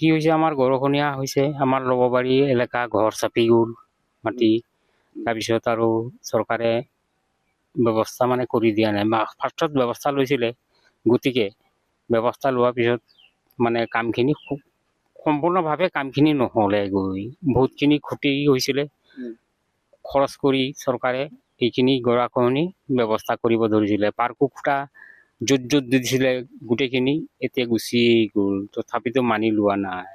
কি হৈছে আমাৰ গৰখনীয়া হৈছে, আমাৰ লববাৰী এলেকা ঘৰ চাপি গ'ল মাটি। তাৰপিছত আৰু চৰকাৰে ব্যৱস্থা মানে কৰি দিয়া নাই, ফাৰ্ষ্টত ব্যৱস্থা লৈছিলে, গতিকে ব্যৱস্থা লোৱাৰ পিছত মানে কামখিনি সম্পূৰ্ণভাৱে কামখিনি নহ'লে গৈ বহুতখিনি ক্ষতি হৈছিলে। খৰচ কৰি চৰকাৰে এইখিনি গৰাখহনি ব্যৱস্থা কৰিব ধৰিছিলে, পাৰ্কো খুটা য'ত য'ত দিছিলে গোটেইখিনি এতিয়া গুচি গ'ল, তথাপিতো মানি লোৱা নাই।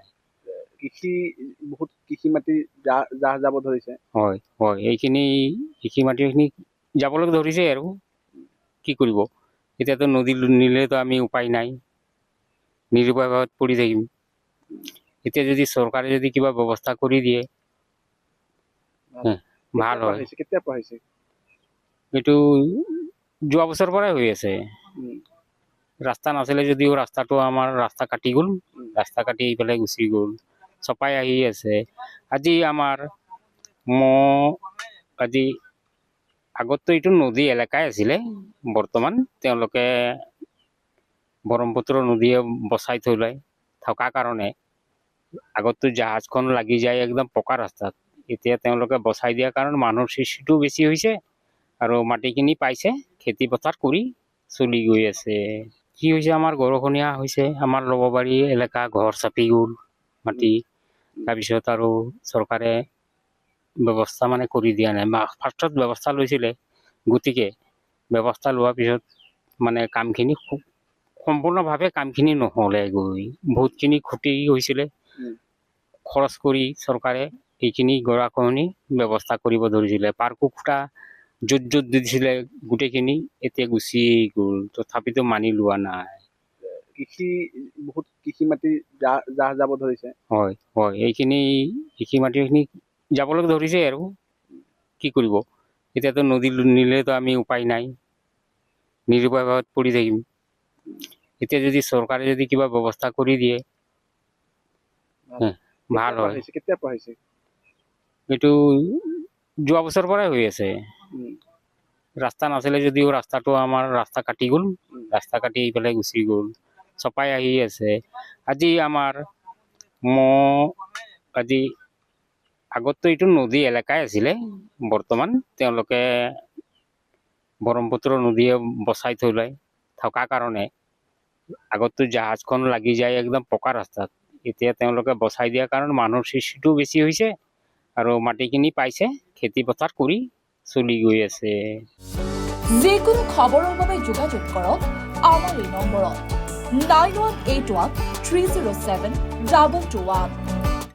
কৃষি মাটি জাহ যাব ধৰিছে। হয় হয়, এইখিনি কৃষি মাটিখিনি যাবলৈ ধৰিছে আৰু কি কৰিব, এতিয়াতো নদী নিলেতো আমি উপায় নাই, নিৰুপায়ত পৰি থাকিম। এতিয়া যদি চৰকাৰে যদি কিবা ব্যৱস্থা কৰি দিয়ে ভাল হয়। কেতিয়া পৰা হৈছে এইটো যোৱা বছৰ পৰাই হৈ আছে। ৰাস্তা নাছিলে যদিও ৰাস্তাটো আমাৰ ৰাস্তা কাটি গ'ল, ৰাস্তা কাটি পেলাই গুচি গ'ল, চপাই আহি আছে। আজি আমাৰ আজি আগততো এইটো নদী এলেকাই আছিলে, বৰ্তমান তেওঁলোকে ব্ৰহ্মপুত্ৰ নদীয়ে বচাই থৈ থকাৰ কাৰণে আগততো জাহাজখন লাগি যায় একদম পকা ৰাস্তাত, এতিয়া তেওঁলোকে বচাই দিয়াৰ কাৰণে মানুহৰ সৃষ্টিটো বেছি হৈছে আৰু মাটিখিনি পাইছে, খেতি পথাৰ কৰি চলি গৈ আছে। কি হৈছে আমাৰ গৰখনীয়া হৈছে, আমাৰ লববাৰী এলেকা ঘৰ চাপি গ'ল মাটি। তাৰপিছত আৰু চৰকাৰে ব্যৱস্থা মানে কৰি দিয়া নাই, ফাৰ্ষ্টত ব্যৱস্থা লৈছিলে, গতিকে ব্যৱস্থা লোৱাৰ পিছত মানে কামখিনি সম্পূৰ্ণভাৱে কামখিনি নহ'লে গৈ বহুতখিনি ক্ষতি হৈছিলে। খৰচ কৰি চৰকাৰে এইখিনি গৰাখহনি ব্যৱস্থা কৰিব ধৰিছিলে, পাৰ্কো খুটা য'ত য'ত দিছিলে গোটেইখিনি এতিয়া গুচি গ'ল, তথাপিতো মানি লোৱা নাই। কৃষি মাটি জাহ যাব ধৰিছে। হয় হয়, এইখিনি কৃষি মাটিখিনি যাবলৈ ধৰিছে আৰু কি কৰিব, এতিয়াতো নদী নিলেতো আমি উপায় নাই, নিৰুপায়ত পৰি থাকিম। এতিয়া যদি চৰকাৰে যদি কিবা ব্যৱস্থা কৰি দিয়ে ভাল হয়। কেতিয়া পৰা হৈছে এইটো যোৱা বছৰ পৰাই হৈ আছে। ৰাস্তা নাছিলে যদিও ৰাস্তাটো আমাৰ ৰাস্তা কাটি গ'ল, ৰাস্তা কাটি পেলাই গুচি গ'ল, চপাই আহি আছে। আজি আমাৰ আজি আগততো এইটো নদী এলেকাই আছিলে, বৰ্তমান তেওঁলোকে ব্ৰহ্মপুত্ৰ নদীয়ে বচাই থৈ থকাৰ কাৰণে আগততো জাহাজখন লাগি যায় একদম পকা ৰাস্তাত, এতিয়া তেওঁলোকে বচাই দিয়াৰ কাৰণে মানুহৰ সৃষ্টিটো বেছি হৈছে আৰু মাটিখিনি পাইছে, খেতি পথাৰ কৰি চলি গৈ আছে। যিকোনো খবৰৰ বাবে যোগাযোগ কৰক আমাৰ এই নম্বৰত 9181 307 2221।